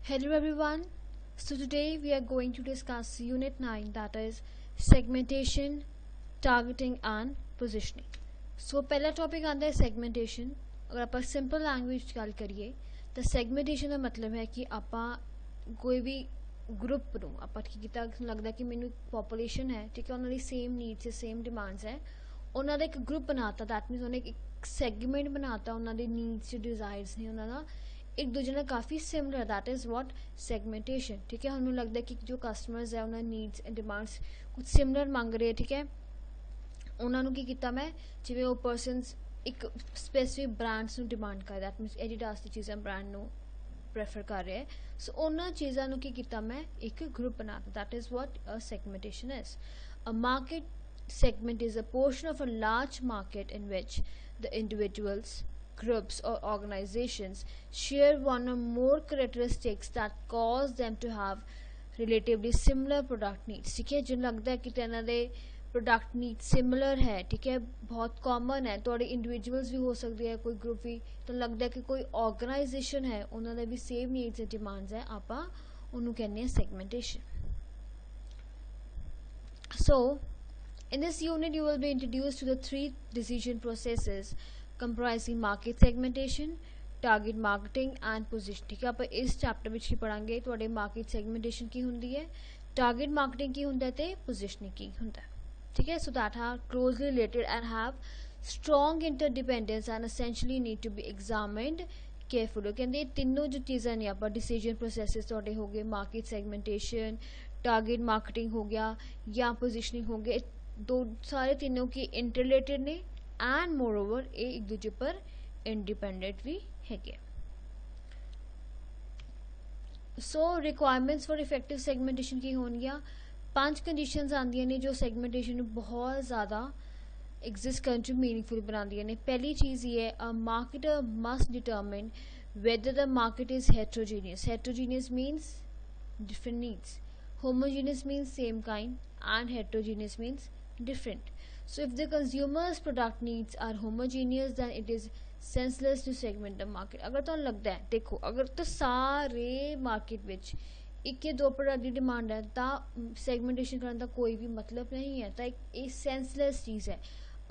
Hello everyone. So today we are going to discuss unit 9, that is segmentation, targeting and positioning. So पहला topic आता है segmentation. अगर आप simple language च गल करिए तो segmentation ਦਾ मतलब है कि ਆਪਾਂ ਕੋਈ ਵੀ ਗਰੁੱਪ ਨੂੰ ਆਪਾਂ ਕੀ ਕੀਤਾ ਲੱਗਦਾ ਕਿ ਮੈਨੂੰ ਪੋਪੂਲੇਸ਼ਨ ਹੈ ਠੀਕ ਹੈ ਉਹਨਾਂ ਦੀ ਸੇਮ ਨੀਡਸ ਹੈ ਸੇਮ ਡਿਮਾਂਡਸ ਹੈ ਉਹਨਾਂ ਦਾ ਇੱਕ ਗਰੁੱਪ ਬਣਾਤਾ ਦੈਟ ਮੀਨਸ ਉਹਨੇ ਇੱਕ ਸੈਗਮੈਂਟ ਬਣਾਤਾ ਉਹਨਾਂ ਦੇ ਨੀਡਸ ਡਿਜ਼ਾਇਰਸ ਨੇ ਉਹਨਾਂ ਦਾ एक दूजे ਨਾਲ ਕਾਫੀ ਸਿਮਿਲਰ ਦੈਟ ਇਜ਼ ਵਾਟ ਸੈਗਮੈਂਟੇਸ਼ਨ ਠੀਕ ਹੈ ਸਾਨੂੰ ਲੱਗਦਾ ਕਿ ਜੋ ਕਸਟਮਰਸ ਹੈ ਉਹਨਾਂ ਨੀਡਸ ਐਂਡ ਡਿਮਾਂਡਸ ਕੁਝ ਸਿਮਿਲਰ ਮੰਗ ਰਹੇ ਠੀਕ ਹੈ ਉਹਨਾਂ ਨੂੰ ਕੀ ਕੀਤਾ ਮੈਂ ਜਿਵੇਂ ਉਹ ਪਰਸਨਸ ਇੱਕ ਸਪੈਸੀਫਿਕ ਬ੍ਰਾਂਡਸ ਨੂੰ ਡਿਮਾਂਡ ਕਰਦਾ ਦੈਟ ਮੀਨਸ ਐਡੀਡਾਸ ਦੀ ਚੀਜ਼ਾਂ ਬ੍ਰਾਂਡ ਨੂੰ ਪ੍ਰੈਫਰ ਕਰ ਰਿਹਾ ਹੈ ਸੋ ਉਹਨਾਂ ਚੀਜ਼ਾਂ ਨੂੰ ਕੀ ਕੀਤਾ ਮੈਂ ਇੱਕ ਗਰੁੱਪ ਬਣਾਤਾ that is what a segmentation is a market segment is a portion of a large market in which the individuals groups or organizations share one or more characteristics that cause them to have relatively similar product needs ठीक है जो लगता है कि तेना दे product need similar है ठीक है बहुत कॉमन है थोड़े इंडिविजुअल्स भी हो सकते हैं कोई ग्रुप भी तो लगता है कि कोई ऑर्गेनाइजेशन है उन्होंने भी सेम नीड्स एंड डिमांड्स है आप उन्होंने कहने segmentation so in this unit you will be introduced to the three decision processes comprising market segmentation, target marketing and position ठीक है आप इस चैप्टर में ही पढ़ांगे ਤੁਹਾਡੇ market segmentation ਕੀ ਹੁੰਦੀ ਹੈ target marketing ਕੀ ਹੁੰਦਾ ਤੇ positioning ਕੀ ਹੁੰਦਾ ठीक है so that are closely related and have strong interdependence and essentially need to be examined carefully ਕਹਿੰਦੇ ਇਹ ਤਿੰਨੋਂ ਜੋ ਚੀਜ਼ਾਂ ਨੇ ਆਪਾਂ decision processes ਤੁਹਾਡੇ ਹੋ ਗਏ market segmentation target marketing ਹੋ ਗਿਆ ਜਾਂ positioning ਹੋ ਗਿਆ दो सारे तीनों की इंटरलेटेड ने एंड मोर ओवर ये एक दूसरे पर इंडिपेंडेंट भी है सो रिक्वायरमेंट्स फॉर इफेक्टिव सेगमेंटेशन की होंगियां 5 कंडीशंस आंदियां ने जो सेगमेंटेशन बहुत ज़्यादा एग्जिस्ट करने च मीनिंगफुल बनांदियां ने पहली चीज़ ये है a marketer must determine whether the market is heterogeneous means different needs homogeneous means same kind and heterogeneous means different so if the consumer's product needs are homogeneous then it is senseless to segment the market अगर तो लगता है देखो अगर तो सारे market which एक दो प्रोडक्ट की डिमांड है तो सैगमेंटेशन करने का कोई भी मतलब नहीं है तो एक सेंसलैस चीज़ है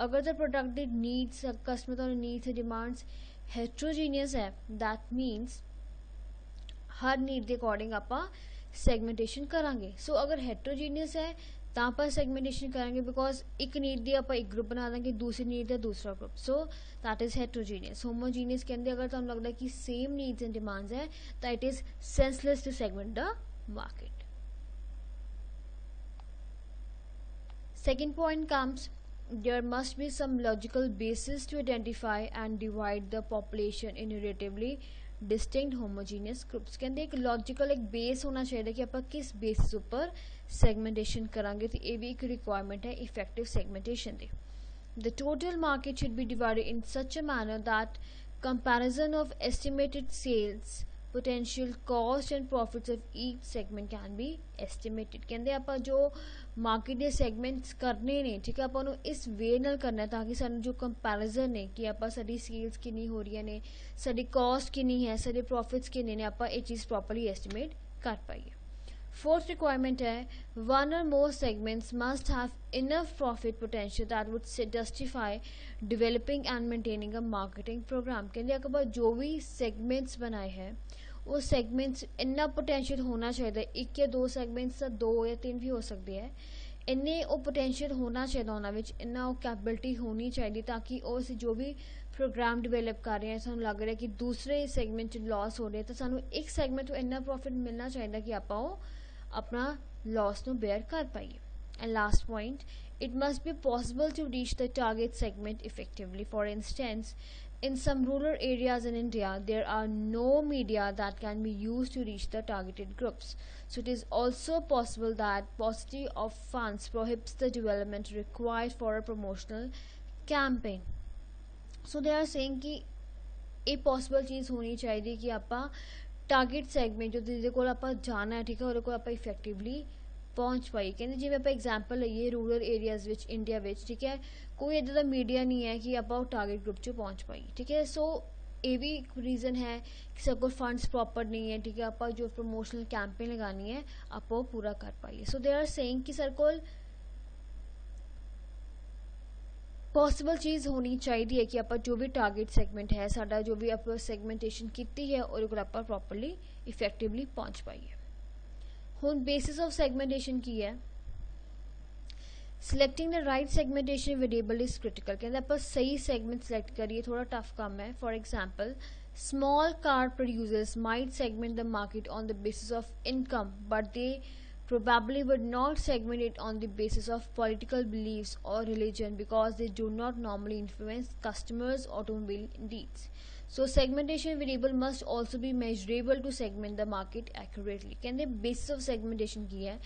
अगर तो प्रोडक्ट की नीड्स कस्टमर तो नीड्स डिमांड्स हेट्रोजीनियस है दैट मीनस हर नीड के अकॉर्डिंग आप सैगमेंटेशन करांगे सो अगर हेट्रोजीनियस है तो आप सैगमेंटेशन करांगे बिकॉज एक नीड दी आप एक ग्रुप बना देंगे दूसरी नीड है दूसरा group so that is heterogeneous homogeneous के अंदर अगर तुम लगता है कि सेम नीड्स एंड डिमांड्स है तो it is senseless to segment the market second point comes there must be some logical basis to identify and divide the population in relatively distinct homogeneous groups कहते एक logical एक base होना चाहिए कि आप किस बेसिस उपर सैगमेंटेशन करांगे तो ये भी एक रिक्वायरमेंट है effective segmentation the the total market should be divided in such a manner that comparison of estimated sales potential cost and profits of each segment can be estimated ਕਹਿੰਦੇ ਆਪਾਂ ਜੋ ਮਾਰਕੀਟ ਦੇ ਸੈਗਮੈਂਟਸ ਕਰਨੇ ਨੇ ਠੀਕ ਹੈ ਆਪਾਂ ਨੂੰ ਇਸ ਵੇ ਨਾਲ ਕਰਨਾ ਤਾਂ ਕਿ ਸਾਨੂੰ ਜੋ ਕੰਪੈਰੀਜ਼ਨ ਨੇ ਕਿ ਆਪਾਂ ਸਾਡੀ ਸੇਲਸ ਕਿੰਨੀ ਹੋ ਰਹੀਆਂ ਨੇ ਸਾਡੀ ਕਾਸਟ ਕਿੰਨੀ ਹੈ ਸਾਡੇ ਪ੍ਰੋਫਿਟਸ ਕਿੰਨੇ ਨੇ ਆਪਾਂ ਇਹ ਚੀਜ਼ ਪ੍ਰੋਪਰਲੀ ਐਸਟੀਮੇਟ ਕਰ ਪਾਈਏ Fourth requirement है one or more segments must have enough profit potential that would justify developing and maintaining a marketing program कहते हैं कि जो भी segments बनाए हैं वो segments इन्ना potential होना चाहिए एक या दो segments ਤਾਂ दो या तीन भी हो सकते हैं इन्ने वो potential होना चाहिए उन्होंने विच इन्ना वो capability होनी चाहिए ताकि वो ਅਸੀਂ जो भी प्रोग्राम डिवेलप कर रहे हैं ਸਾਨੂੰ लग रहा है कि दूसरे segment लॉस हो रहे हैं तो ਸਾਨੂੰ एक segment ਤੋਂ इन्ना profit मिलना चाहिए कि ਆਪਾਂ ਉਹ अपना लॉस ਨੂੰ बेयर कर पाइए and last point it must be possible to reach the target segment effectively for instance in some rural areas in India there are no media that can be used to reach the targeted groups so it is also possible that paucity of funds prohibits the development required for a promotional campaign so they are saying कि ਇਹ possible ਚੀਜ਼ ਹੋਣੀ ਚਾਹੀਦੀ ਕਿ ਆਪਾਂ target segment जो ਜਿਹਦੇ ਕੋਲ ਆਪਾਂ ਜਾਣਾ ਹੈ ਠੀਕ ਹੈ ਉਹਦੇ ਕੋਲ ਆਪਾਂ ਇਫੈਕਟਿਵਲੀ ਪਹੁੰਚ ਪਾਈ ਕਹਿੰਦੇ ਜਿਵੇਂ ਆਪਾਂ ਐਗਜ਼ਾਮਪਲ ਲਈਏ ਰੂਰਲ ਏਰੀਆਜ਼ ਵਿੱਚ ਇੰਡੀਆ ਵਿੱਚ ਠੀਕ ਹੈ ਕੋਈ ਇੱਦਾਂ ਦਾ ਮੀਡੀਆ ਨਹੀਂ ਹੈ ਕਿ ਆਪਾਂ ਉਹ ਟਾਰਗੇਟ ਗਰੁੱਪ 'ਚ ਪਹੁੰਚ ਪਾਈ ਠੀਕ ਹੈ ਸੋ ये भी एक रीज़न है कि सब को फंड्स प्रॉपर नहीं है, ठीक है, आप जो प्रमोशनल कैंपेन लगानी है आप वो पूरा कर पाइए। सो दे आर सेइंग कि सर को पॉसिबल चीज़ होनी चाहिए कि आप जो भी टारगेट सैगमेंट है साडा जो भी आप सैगमेंटेशन की है और आप प्रॉपरली इफेक्टिवली पहुंच पाइए। हुण बेसिस ऑफ सैगमेंटेशन की है, selecting the right segmentation variable is critical. कहते आप सही सैगमेंट सिलेक्ट करिए, थोड़ा टफ काम है। For example, small car producers might segment the market on the basis of income but they probably would not segment it on the basis of political beliefs or religion because they do not normally influence customers' automobile needs. So segmentation variable must also be measurable to segment the market accurately. कहते basis of segmentation की है,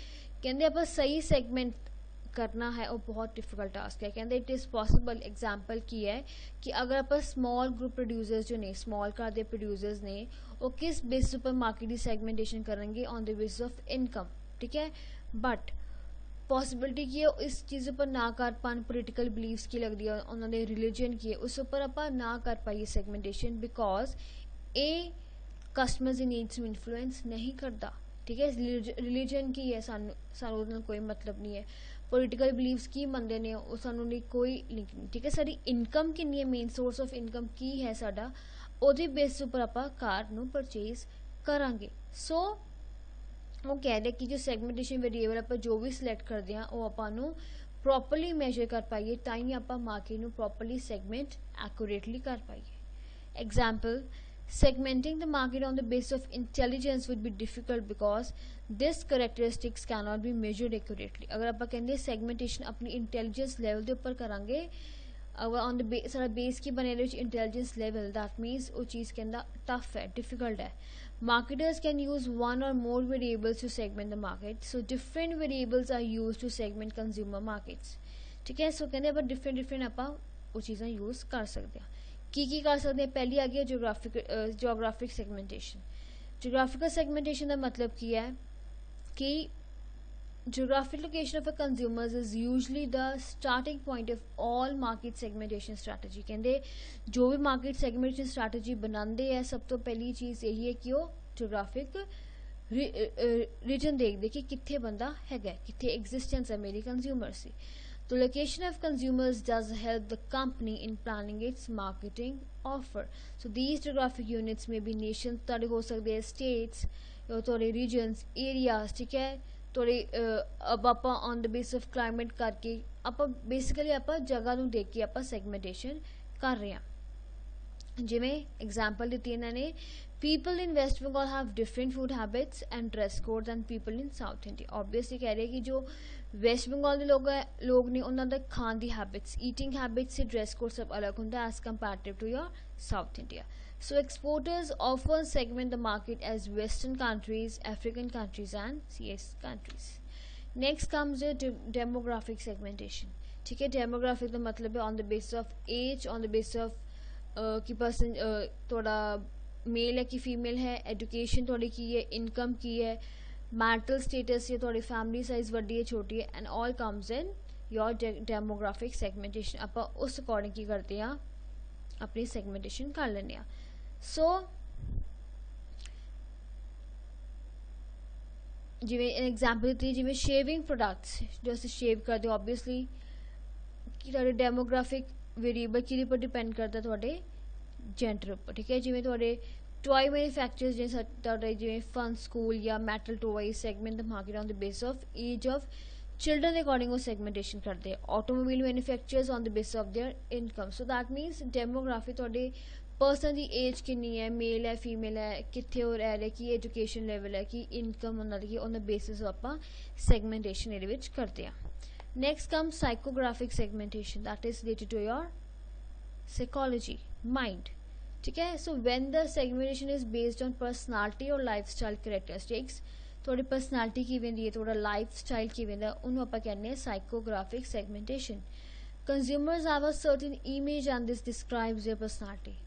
कहते आप सही segment करना है और बहुत डिफिकल्ट टास्क है। कहते इट इज़ पॉसिबल। एग्जाम्पल की है कि अगर आप स्मॉल ग्रुप प्रोड्यूसर्स जो ने स्मॉल कार दे प्रोड्यूसर्स ने वो किस बेसिस पर मार्केट की सेगमेंटेशन करेंगे on the basis of income, ठीक है, बट पॉसिबिलिटी की है इस चीज़ पर ना कर पान पोलिटिकल बिलीव्स की लगती है उन्होंने रिलीजन की है उस पर आप ना कर पाइए सेगमेंटेशन बिकॉज ए कस्टमर्स की नीड्स में इन्फ्लुएंस नहीं करता, ठीक है, रिलीजन की है सानू कोई मतलब नहीं है, पोलिटिकल बिलीव्स की मनते ने सानू नहीं कोई लिंक नहीं, ठीक है, साडी इनकम कितनी है, मेन सोर्स ऑफ इनकम की है साडा ਉਹਦੇ बेस पर आप कार नू परचेज करांगे। सो वो कह रहे कि जो सैगमेंटेशन वेरिएबल आप जो भी सिलेक्ट करते हैं वो आपू प्रॉपरली मेजर कर पाइए ताई आप मार्केट में प्रॉपरली सैगमेंट एक्यूरेटली कर पाइए। Example, segmenting the market on the basis of intelligence would be difficult because this characteristics cannot be measured accurately। अगर आप कहते हैं segmentation अपनी intelligence level के ऊपर करांगे अगर ऑन द सारा बेस की बने इंटेलिजेंस लेवल दैट मीन्स वो चीज़ के अंदर टफ है, डिफिकल्ट है। Marketers can use one or more variables to segment the market, so different variables are use to segment consumer markets, ठीक है। सो कहते आप डिफरेंट आप वो चीज़ें यूज़ कर सकते हैं। की कर सकते हैं, पहली आ गई जोग्राफिक सेगमेंटेशन। जोग्राफिकल सेगमेंटेशन का मतलब की है कि geographic location of a consumers is usually the starting point of all market segmentation strategy। कहते जो भी मार्केट सेगमेंटेशन स्ट्रैटेजी बनाते हैं सब तो पहली चीज़ यही है कि वो जोग्राफिक रीजन देखते कि कितने बंदा है कितने एग्जिस्टेंस है मेरी कंज्यूमर्स की। तो location of consumers does help the company in planning it's marketing offer. So these geographic units में भी नेशन थोड़े हो सकते हैं, स्टेट्स थोड़े रीजन्स एरियाज, ठीक है, थोड़े अब आप on the base of climate करके आप बेसिकली आप जगह ਨੂੰ देख के आप सैगमेंटेशन कर रहे हैं। जिमें एग्जाम्पल दी इन्होंने people in West Bengal have different food habits and dress code than people in South India. Obviously कह रहे हैं कि जो वेस्ट बंगाल के लोग ने उन्होंने खान की हैबिट्स ईटिंग हैबिट्स से ड्रेस कोड सब अलग होंगे as comparative to your South India. So exporters often segment the market as Western countries, African countries and CS countries. Next comes the demographic segmentation, ठीक है। demographic का मतलब है on the basis of age, on the basis of कि person थोड़ा mail है कि female है, एजुकेशन थोड़ी की है, इनकम की है, मैरिटल स्टेटस है, थोड़ी फैमिली साइज वड्डी है छोटी है, and all comes in your demographic segmentation. आप उस अकॉर्डिंग की करते हैं अपनी सेगमेंटेशन कर लेने हैं। सो जिमें एग्जाम्पल दी जिमें शेविंग प्रोडक्ट्स जो अस शेव करते हो ऑब्वियसली कि डेमोग्राफिक वेरिएबल कि पर डिपेंड करता है थोड़े जेंडर पर, ठीक है। जिमें थोड़े टॉय मैन्युफैक्चरर्स जिमें फन स्कूल या Mattel toy segment the market on the base of age of children के अकॉर्डिंग वो सेगमेंटेशन करते हैं। Automobile manufacturers on the base of their income. So that means demography थोड़े पर्सन की age कितनी है, मेल है फीमेल है, कितने हो रह रहे कि एजुकेशन लेवल है कि इनकम उन्होंने ऑन द बेसिस आप सेगमेंटेशन ये करते हैं। Next come psychographic segmentation that is related to your psychology mind, ठीक है। So when the segmentation is based on personality और लाइफ स्टाइल करैक्टरिस्टिक्स, थोड़ी पर्सनालिटी की वेंदी है, थोड़ा लाइफ स्टाइल की वेंदा उन्होंने आप कहते हैं psychographic segmentation. Consumers have a certain image and this describes there personality.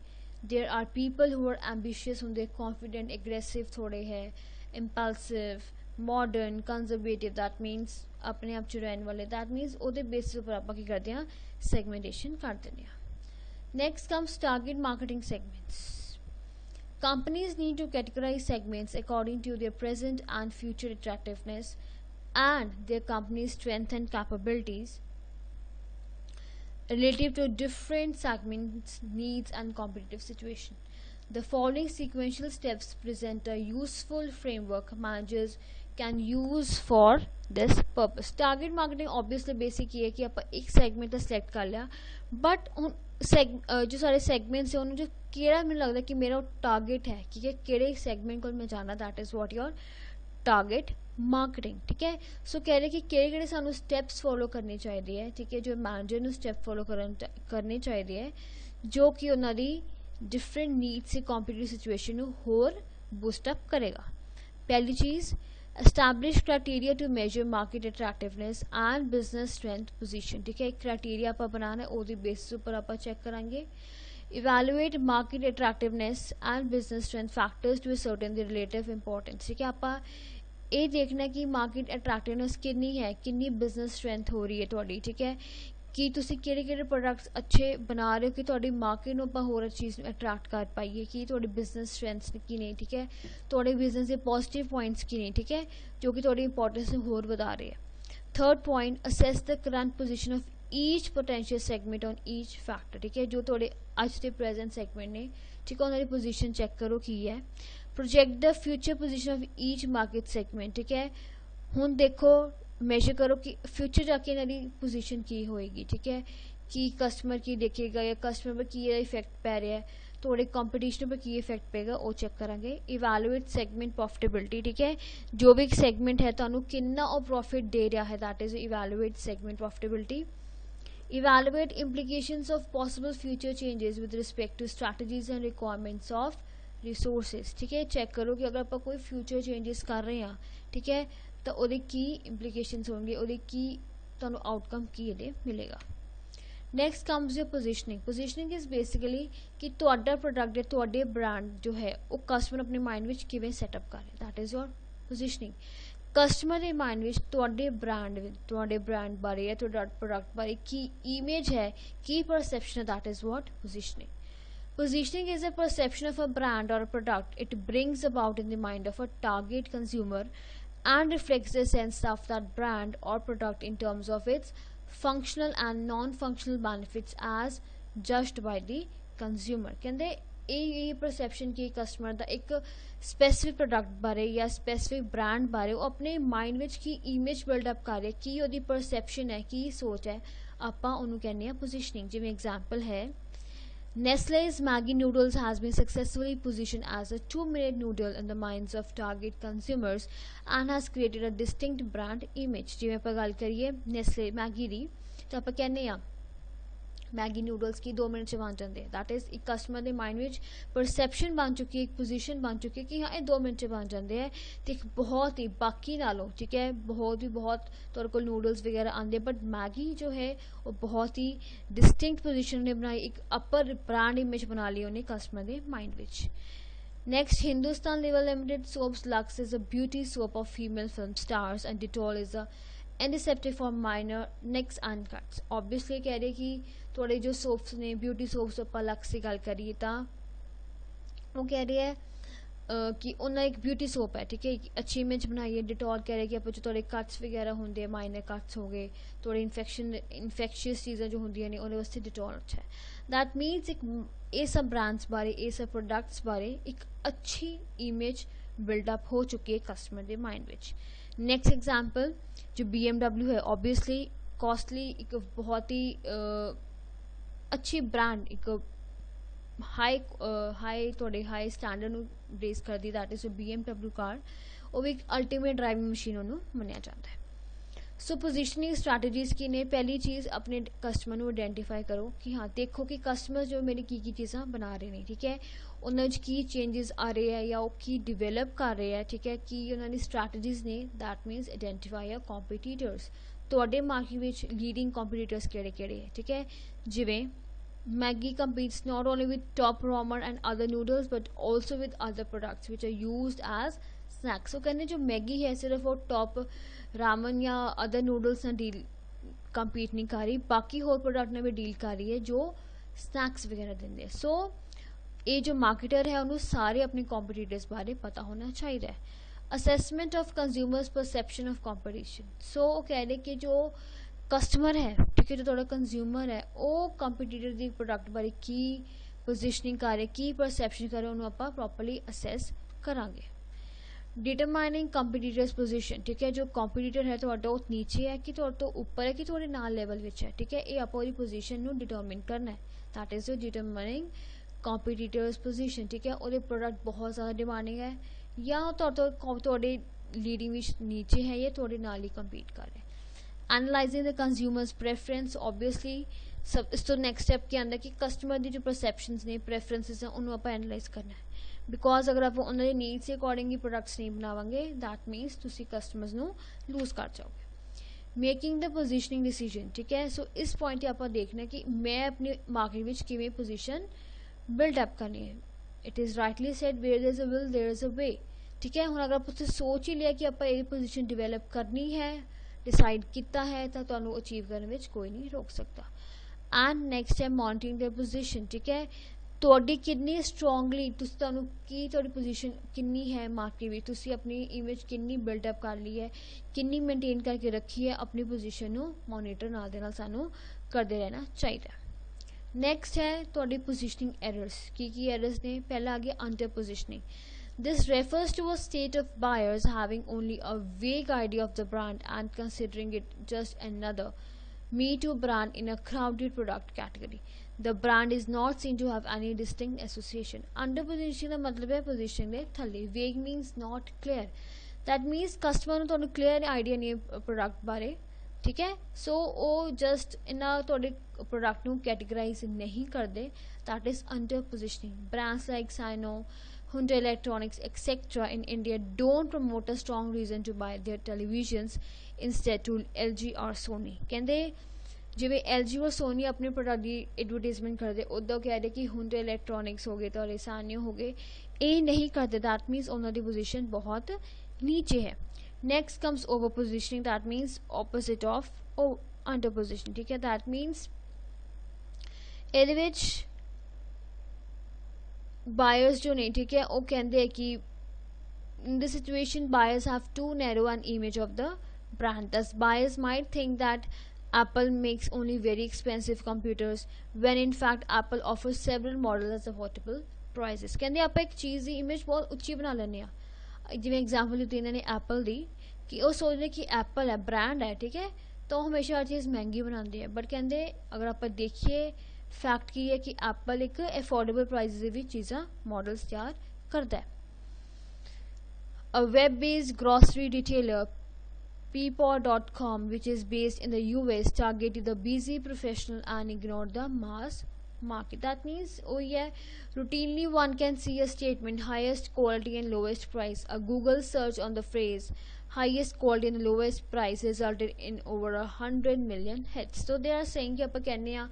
There are people who are ambitious होंगे, confident, aggressive थोड़े है, impulsive, modern, conservative, that means अपने आप चुराने वाले, that means उधर बेसिस पर आप क्या करते हैं segmentation कर देते हैं। Next comes target marketing segments। Companies need to categorize segments according to their present and future attractiveness and their company's strength and capabilities relative to different segments, needs, and competitive situation. The following sequential steps present a useful framework managers can use for this purpose. Target marketing obviously basic ये है कि आप एक segment तो select कर लिया, but जो सारे segments हैं उन्हें जो केड़ा मुझे लगता है कि मेरा target है कि केड़े segment को मैं जाना, that is what your target marketing, ठीक है। सो कह रहे कि केड़े सानू स्टेप्स फॉलो करने चाहिए, ठीक है, जो मैनेजर ਨੂੰ स्टेप फॉलो करने चाहिए जो कि ਉਹਨਾਂ ਦੀ डिफरेंट नीड्स से कॉम्पिटिटिव सिचुएशन ਨੂੰ ਹੋਰ बूस्ट अप करेगा। पहली चीज़, establish criteria to measure market attractiveness and business strength position, ठीक है। एक क्राइटेरिया आप बनाना है, ਉਹਦੀ बेसिस उपर आप चेक करांगे। Evaluate market attractiveness and business strength factors to certain the relative importance, ठीक है। आप ये देखना कि मार्केट अट्रैक्टिवनेस कितनी है, कितनी बिजनेस स्ट्रेंथ हो रही है थोड़ी, ठीक है, कि तुसी किहड़े प्रोडक्ट्स अच्छे बना रहे हो कि थोड़ी मार्केट ਨੂੰ ਆਪਾਂ ਹੋਰ ਚੀਜ਼ ਨੂੰ ਅਟਰੈਕਟ ਕਰ ਪਾਈਏ, कि थोड़ी बिजनेस स्ट्रेंथ्स की नहीं, ठीक है, थोड़े बिजनेस के पॉजिटिव पॉइंट्स की नहीं, ठीक है, जो कि थोड़ी इंपॉर्टेंस ਨੂੰ ਹੋਰ ਵਧਾ ਰਹੇ ਹੈ। Third point, assess the current position of each potential segment on each factor, ठीक है, जो थोड़े अज के प्रेजेंट सेगमेंट ने, ठीक है, उन्होंने पोजीशन चेक करो की है। Project the future position of each market segment, ठीक है, हुण देखो मेजर करो कि फ्यूचर जाके इन्होंने पोजीशन की होएगी, ठीक है, कि कस्टमर की देखेगा या कस्टमर पर की इफेक्ट पै रहा है, थोड़े कंपटीशन पर की इफेक्ट पेगा वो चेक करांगे। इवैल्यूएट सेगमेंट प्रॉफिटेबिलिटी, ठीक है, जो भी सेगमेंट है तुहानू कितना और प्रॉफिट दे रहा है, that is evaluate segment profitability. Evaluate implications of possible future changes with respect to strategies and requirements of resources, ठीक है, चेक करो कि अगर आप कोई फ्यूचर चेंजेस कर रहे हैं, ठीक है, तो ਉਹਦੇ की इंप्लीकेशंस होंगे, ਉਹਦੇ की ਤੁਹਾਨੂੰ आउटकम की ਇਹਦੇ मिलेगा। Next comes your positioning. Positioning is basically कि ਤੁਹਾਡਾ प्रोडक्ट या ਤੁਹਾਡੇ ब्रांड जो है वो कस्टमर अपने माइंड में किवें सैटअप कर रहे, that is your positioning. Customer के माइंड में ਤੁਹਾਡੇ ब्रांड बारे या ਤੁਹਾਡਾ प्रोडक्ट बारे की इमेज है, की परसैप्शन है, that is what positioning. Positioning is a perception of a brand or a product. It brings about in the mind of a target consumer and reflects the sense of that brand or product in terms of its functional and non-functional benefits as judged by the consumer। कहते ये perception की customer का एक specific product बारे या specific brand बारे वो अपने माइंड में की इमेज बिल्डअप कर रहे, की ਉਹਦੀ परसैप्शन है, की सोच है, ਆਪਾਂ ਉਹਨੂੰ ਕਹਿੰਦੇ ਆ पोजीशनिंग। जिवें एग्जांपल है, Nestle's Maggi noodles has been successfully positioned as a 2-minute noodle in the minds of target consumers and has created a distinct brand image। जिवें ਆਪਾਂ ਗੱਲ करिए Nestle Maggi दी तो ਆਪਾਂ कहने आ मैगी नूडल्स की 2 मिनट च बन जाते हैं, दैट इज़ एक कस्टमर के माइंड में परसैप्शन बन चुकी है, एक पोजीशन बन चुकी है कि हाँ ये 2 मिनट च बन जाते हैं, तो एक बहुत ही बाकी नालों, ठीक है, बहुत तुहाडे कोल नूडल्स वगैरह आते, बट मैगी जो है वो बहुत ही डिस्टिंक्ट पोजीशन ने बनाई, एक अपर ब्रांड इमेज बना ली उन्हें कस्टमर के माइंड में। Next, Hindustan level limited soaps lux is a beauty soap of female film stars and Dettol is a antiseptic for minor next and cuts. Obviously कह रहे कि थोड़े जो सोप्स ने ब्यूटी सोप्स आप लक्स की गल करिए तो वो कह रहे हैं कि उन्हें एक ब्यूटी सोप है, ठीक है, अच्छी इमेज बनाई है। डिटॉल कह रहे कि आप जो थोड़े कट्स वगैरह होंगे, माइनर कट्स हो गए, थोड़े इन्फेक्शियस चीज़ें जो होंगे ने उन्हें वास्ते डिटॉल अच्छा है। दैट मीनस एक ये सब ब्रांड्स बारे, ये सब प्रोडक्ट्स बारे एक अच्छी इमेज बिल्डअप हो चुकी है कस्टमर के माइंड में। नेक्स्ट एग्जाम्पल जो BMW है, ऑब्वियसली कॉस्टली एक बहुत ही अच्छी ब्रांड, एक हाई स्टैंडर्ड रेस कर दी, दैट इज़ BMW कार, वो भी एक अल्टीमेट ड्राइविंग मशीन उन्होंने मनिया जाता है। सो पोजीशनिंग स्ट्रैटेजीज़ की ने, पहली चीज़ अपने कस्टमर को आइडेंटिफाई करो कि हाँ देखो कि कस्टमर जो मेरी की चीज़ा बना रहे हैं, ठीक है, उन्होंने की चेंजेस आ रहे हैं या वो की डिवेलप कर रहे हैं, ठीक है, कि उन्होंने स्ट्रैटेजीज़ ने, दैट मीनस आइडेंटिफाई अ कॉम्पीटीटर्स। ਤੁਹਾਡੇ मार्केट में लीडिंग कॉम्पीटीटर्स ਕਿਹੜੇ है, ठीक है, जिवें Maggi competes not only with top ramen and other noodles but also with other products which are used as snacks। so कहने जो मैगी है सिर्फ वो टॉप रामन या अदर नूडल्स ने डील कंपीट नहीं कर रही, बाकी होर प्रोडक्ट ने भी डील कर रही है जो स्नैक्स वगैरह देंगे। सो ਇਹ ਜੋ ਮਾਰਕੀਟਰ ਹੈ ਉਹਨੂੰ ਸਾਰੇ ਆਪਣੇ ਕੰਪੀਟੀਟਰਸ ਬਾਰੇ ਪਤਾ ਹੋਣਾ ਚਾਹੀਦਾ ਹੈ। Assessment of consumers perception of competition. So ਉਹ ਕਹਿ ਰਹੇ ਕਿ ਜੋ ਕਸਟਮਰ ਹੈ, ਠੀਕ ਹੈ, ਜੋ ਤੁਹਾਡਾ ਕੰਜ਼ਿਊਮਰ ਹੈ, ਉਹ ਕੰਪੀਟੀਟਰ ਦੀ ਪ੍ਰੋਡਕਟ ਬਾਰੇ ਕੀ ਪੋਜੀਸ਼ਨਿੰਗ ਕਰ ਰਿਹਾ, ਕੀ ਪਰਸੈਪਸ਼ਨ ਕਰ ਰਿਹਾ, ਉਹਨੂੰ ਆਪਾਂ ਪ੍ਰੋਪਰਲੀ ਅਸੈਸ ਕਰਾਂਗੇ। ਡਿਟਰਮਾਈਨਿੰਗ ਕੰਪੀਟੀਟਰਸ ਪੋਜੀਸ਼ਨ, ਠੀਕ ਹੈ, ਜੋ ਕੰਪੀਟੀਟਰ ਹੈ ਤੁਹਾਡਾ ਉਹ ਨੀਚੇ ਹੈ ਕਿ ਤੁਹਾਡੇ ਤੋਂ ਉੱਪਰ ਹੈ ਕਿ ਤੁਹਾਡੇ ਨਾਲ ਲੈਵਲ ਵਿੱਚ ਹੈ, ਠੀਕ ਹੈ, ਇਹ ਆਪਾਂ ਉਹਦੀ ਪੋਜੀਸ਼ਨ ਨੂੰ ਡਿਟਰਮਾਈਨ ਕਰਨਾ ਹੈ। ਦੈਟ ਇਜ਼ ਡਿਟਰਮਾਈਨਿੰਗ ਕੰਪੀਟੀਟਰਸ ਪੋਜੀਸ਼ਨ, ਠੀਕ ਹੈ, ਉਹਦੇ ਪ੍ਰੋਡਕਟ ਬਹੁਤ ਜ਼ਿਆਦਾ ਡਿਮਾਂਡਿੰਗ ਹੈ ਜਾਂ ਤੁਹਾਡੇ ਲੀਡਿੰਗ ਵਿੱਚ ਨੀਚੇ ਹੈ ਜਾਂ ਤੁਹਾਡੇ ਨਾਲ ਹੀ ਕੰਪੀਟ ਕਰ ਰਿਹਾ ਹੈ। ਐਨਾਲਾਈਜ਼ਿੰਗ ਦ ਕੰਜ਼ਿਊਮਰਸ ਪ੍ਰੈਫਰੈਂਸ, ਓਬਵੀਅਸਲੀ ਸਭ ਇਸ ਤੋਂ ਨੈਕਸਟ ਸਟੈਪ ਕੀ ਆਉਂਦਾ ਕਿ ਕਸਟਮਰ ਦੀ ਜੋ ਪਰਸੈਪਸ਼ਨਸ ਨੇ, ਪ੍ਰੈਫਰੈਂਸਿਸ ਹੈ, ਉਹਨੂੰ ਆਪਾਂ ਐਨਾਲਾਈਜ਼ ਕਰਨਾ ਹੈ। ਬਿਕੋਜ਼ ਅਗਰ ਆਪਾਂ ਉਹਨਾਂ ਦੇ ਨੀਡਸ ਦੇ ਅਕੋਰਡਿੰਗ ਹੀ ਪ੍ਰੋਡਕਟਸ ਨਹੀਂ ਬਣਾਵਾਂਗੇ, ਦੈਟ ਮੀਨਸ ਤੁਸੀਂ ਕਸਟਮਰਸ ਨੂੰ ਲੂਜ਼ ਕਰ ਜਾਓਗੇ। ਮੇਕਿੰਗ ਦ ਪੋਜੀਸ਼ਨਿੰਗ ਡਿਸੀਜਨ, ਠੀਕ ਹੈ, ਸੋ ਇਸ ਪੁਆਇੰਟ 'ਤੇ ਆਪਾਂ ਦੇਖਣਾ ਕਿ ਮੈਂ ਆਪਣੀ ਮਾਰਕੀਟ ਵਿੱਚ ਕਿਵੇਂ ਪੋਜੀਸ਼ਨ ਬਿਲਡ ਅਪ ਕਰਨੀ ਹੈ। It is rightly said where there is a will there is a way, ਠੀਕ ਹੈ। ਹੁਣ ਅਗਰ ਤੁਸੀਂ ਸੋਚ ਹੀ ਲਿਆ ਕਿ ਆਪਾਂ ਇਹ ਪੋਜੀਸ਼ਨ ਡਿਵੈਲਪ ਕਰਨੀ ਹੈ, ਡਿਸਾਈਡ ਕੀਤਾ ਹੈ, ਤਾਂ ਤੁਹਾਨੂੰ ਅਚੀਵ ਕਰਨ ਵਿੱਚ ਕੋਈ ਨਹੀਂ ਰੋਕ ਸਕਦਾ। ਐਂਡ ਨੈਕਸਟ ਹੈ ਮੋਨੀਟਰਿੰਗ ਦ ਪੋਜੀਸ਼ਨ, ਠੀਕ ਹੈ, ਤੁਹਾਡੀ ਕਿੰਨੀ ਸਟਰੋਂਗਲੀ ਤੁਹਾਨੂੰ ਕੀ ਤੁਹਾਡੀ ਪੋਜੀਸ਼ਨ ਕਿੰਨੀ ਹੈ ਮਾਰਕੀਟ ਵਿੱਚ, ਤੁਸੀਂ ਆਪਣੀ ਇਮੇਜ ਕਿੰਨੀ ਬਿਲਡਅਪ ਕਰ ਲਈ ਹੈ, ਕਿੰਨੀ ਮੇਨਟੇਨ ਕਰਕੇ ਰੱਖੀ ਹੈ, ਆਪਣੀ ਪੋਜੀਸ਼ਨ ਨੂੰ ਮੋਨੀਟਰ ਨਾਲ ਦੇ ਨਾਲ ਸਾਨੂੰ ਕਰਦੇ ਰਹਿਣਾ ਚਾਹੀਦਾ। ਨੈਕਸਟ ਹੈ ਤੁਹਾਡੀ ਪੋਜੀਸ਼ਨਿੰਗ ਐਰਰਸ। ਕੀ ਐਰਰਸ ਨੇ? ਪਹਿਲਾ ਆ ਗਿਆ under positioning. This refers to a state of buyers having only a vague idea of the brand and considering it just another Me Too brand in a crowded product category. The brand is not seen to have any distinct association. Under positioning ਦਾ ਮਤਲਬ ਹੈ positioning ਦੇ ਥੱਲੇ। Vague means not clear. That means customer ਨੂੰ ਤੁਹਾਨੂੰ clear idea ਨਹੀਂ ਹੈ product ਬਾਰੇ, ਠੀਕ ਹੈ, ਸੋ ਉਹ ਜਸਟ ਇਹਨਾਂ ਤੁਹਾਡੇ ਪ੍ਰੋਡਕਟ ਨੂੰ ਕੈਟੇਗਰਾਈਜ਼ ਨਹੀਂ ਕਰਦੇ। That is under positioning. Brands like ਸਾਈਨੋ, Hyundai Electronics, etc. in India don't promote a strong reason to buy their televisions instead to LG or Sony. ਕਹਿੰਦੇ ਜਿਵੇਂ LG ਔਰ Sony ਆਪਣੇ ਪ੍ਰੋਡਕਟ ਦੀ ਐਡਵਰਟਾਈਜ਼ਮੈਂਟ ਕਰਦੇ, ਉੱਦਾਂ ਕਹਿ ਰਹੇ ਕਿ Hyundai Electronics ਹੋ ਗਏ, ਤੁਹਾਡੇ ਸਾਨੀਓ ਹੋ ਗਏ, ਇਹ ਨਹੀਂ ਕਰਦੇ। ਦੈਟ ਮੀਨਸ ਉਹਨਾਂ ਦੀ ਪੋਜੀਸ਼ਨ ਬਹੁਤ ਨੀਚੇ ਹੈ। Next comes over positioning, that means opposite of under positioning, ठीक है, that means ਇਹਦੇ ਵਿੱਚ buyers जो नहीं, ठीक है, वो कहते हैं कि in this situation buyers have too narrow an image of the brand. Thus buyers might think that Apple makes only very expensive computers when in fact Apple offers several models at affordable prices. ਕਹਿੰਦੇ ਆਪਾਂ ਇੱਕ ਚੀਜ਼ ਦੀ image ਬਹੁਤ ਉੱਚੀ ਬਣਾ ਲੈਂਦੇ ਆ। ਜਿਵੇਂ ਐਗਜ਼ਾਮਪਲ ਦਿੱਤੀ ਇਹਨਾਂ ਨੇ ਐਪਲ ਦੀ, ਕਿ ਉਹ ਸੋਚਦੇ ਕਿ ਐਪਲ ਹੈ, ਬ੍ਰਾਂਡ ਹੈ, ਠੀਕ ਹੈ, ਤਾਂ ਉਹ ਹਮੇਸ਼ਾ ਹਰ ਚੀਜ਼ ਮਹਿੰਗੀ ਬਣਾਉਂਦੇ ਆ। ਬਟ ਕਹਿੰਦੇ ਅਗਰ ਆਪਾਂ ਦੇਖੀਏ ਫੈਕਟ ਕੀ ਹੈ ਕਿ ਐਪਲ ਇੱਕ ਅਫੋਰਡੇਬਲ ਪ੍ਰਾਈਸ ਦੇ ਵਿੱਚ ਚੀਜ਼ਾਂ ਮਾਡਲਸ ਤਿਆਰ ਕਰਦਾ ਹੈ। A web-based grocery retailer, Peapod.com, which is based in the US, targeted the busy professional and ignored the mass market. That means routinely one can see a statement highest quality and lowest price. A Google search on the phrase highest quality and lowest price resulted in over 100 million hits. So they are saying कि ਆਪਾਂ कहने आ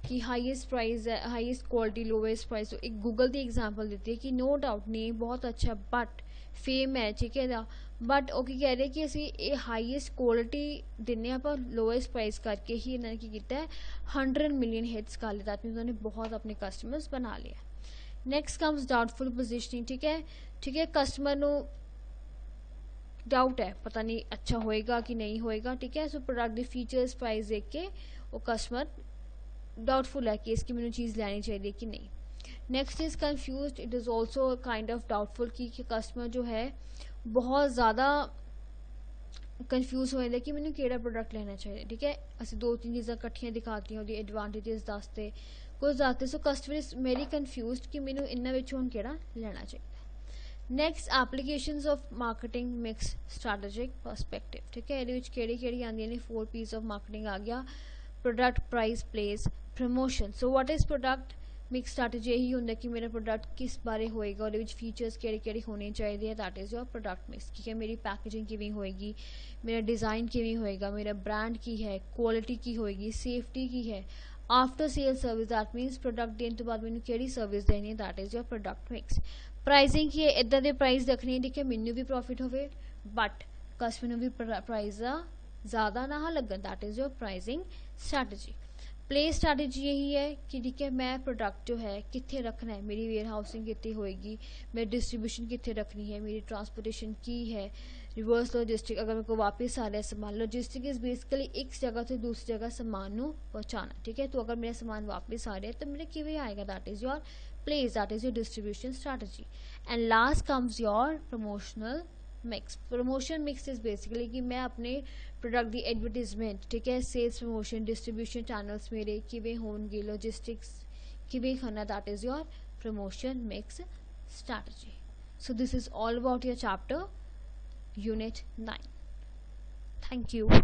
कि highest price है, highest quality, lowest price. तो एक Google की example देती है कि नो डाउट नहीं बहुत अच्छा बट फेम है, ठीक है, बट ਉਹ ਕੀ ਕਹਿ ਰਹੇ ਕਿ ਅਸੀਂ ਇਹ ਹਾਈਐਸਟ ਕੁਆਲਿਟੀ ਦਿੰਨੇ ਆਪਾਂ ਲੋਐਸਟ ਪ੍ਰਾਈਸ ਕਰਕੇ ਹੀ ਇਹਨਾਂ ਨੇ ਕੀ ਕੀਤਾ ਹੈ 100 ਮਿਲੀਅਨ ਹਿੱਟਸ ਕਰ ਲਿਆ। ਦੈਟ ਮੀਨਸ ਉਹਨਾਂ ਨੇ ਬਹੁਤ ਆਪਣੇ ਕਸਟਮਰਸ ਬਣਾ ਲਿਆ। ਨੈਕਸਟ ਕਮਸ ਡਾਊਟਫੁਲ ਪੋਜੀਸ਼ਨਿੰਗ, ਠੀਕ ਹੈ, ਠੀਕ ਹੈ, ਕਸਟਮਰ ਨੂੰ डाउट है, पता नहीं अच्छा होएगा कि नहीं होएगा, ठीक है, सो प्रोडक्ट के फीचर्स प्राइस देख के वो कस्टमर डाउटफुल है कि इसकी मैंने चीज़ लेनी चाहिए कि नहीं। Next is confused, it is also kind of doubtful कि कस्टमर जो है बहुत ज़्यादा कन्फ्यूज हो जाता कि मैंने केड़ा प्रोडक्ट लेना चाहिए, ठीक है, असं दो तीन चीज़ा कट्ठियां दिखाती वो एडवांटेजेस दसते कुछ दसते, so customer is very confused कि मैंने इन्होंने हुण केड़ा लेना चाहिए। Next applications of marketing mix strategic perspective, ठीक है, ये केड़ी आंदी ने 4 पीस ऑफ मार्केटिंग आ गया, product, price, place, promotion. So what is product mix strategy, यही होंगे कि मेरा प्रोडक्ट किस बारे होएगा, और फीचर्स केड़े होने चाहिए, that is your product mix, ठीक है, मेरी पैकेजिंग किवें होएगी, मेरा डिज़ाइन किवें होएगा, मेरा ब्रांड की है, क्वालिटी की होएगी, सेफ्टी की है, after sale service, that मीनस product देने तो बाद मैंने केड़ी सर्विस देनी है, that is your product mix. Pricing की है, इदा दे प्राइस रखने, ठीक है, मैनू भी प्रॉफिट होवे बट कस्टमर भी प्राइस ज़्यादा ना लगन, that is your pricing strategy. Place strategy यही है कि ठीक है मैं प्रोडक्ट जो है कितने रखना है, मेरी वेयर हाउसिंग कितनी होएगी, मेरी डिस्ट्रीब्यूशन कितने रखनी है, मेरी ट्रांसपोर्टेशन की है, रिवर्स लॉजिस्टिक, अगर मेरे को वापस आ रहा है सामान, लॉजिस्टिक इज बेसिकली एक जगह से दूसरी जगह सामान को पहुँचाना, ठीक है। तो अगर मेरा सामान वापस आ रहा है तो मेरा किਵੇਂ आएगा, that is your place, that is your distribution strategy. And last comes your promotional mix. Promotion mix is basically कि मैं अपने प्रोडक्ट की एडवर्टीजमेंट, ठीक है, सेल्स प्रमोशन, डिस्ट्रीब्यूशन चैनल्स मेरे किਵੇਂ होंगे, लॉजिस्टिक्स किਵੇਂ करना, that is your promotion mix strategy. So this is all about your chapter unit 9. Thank you.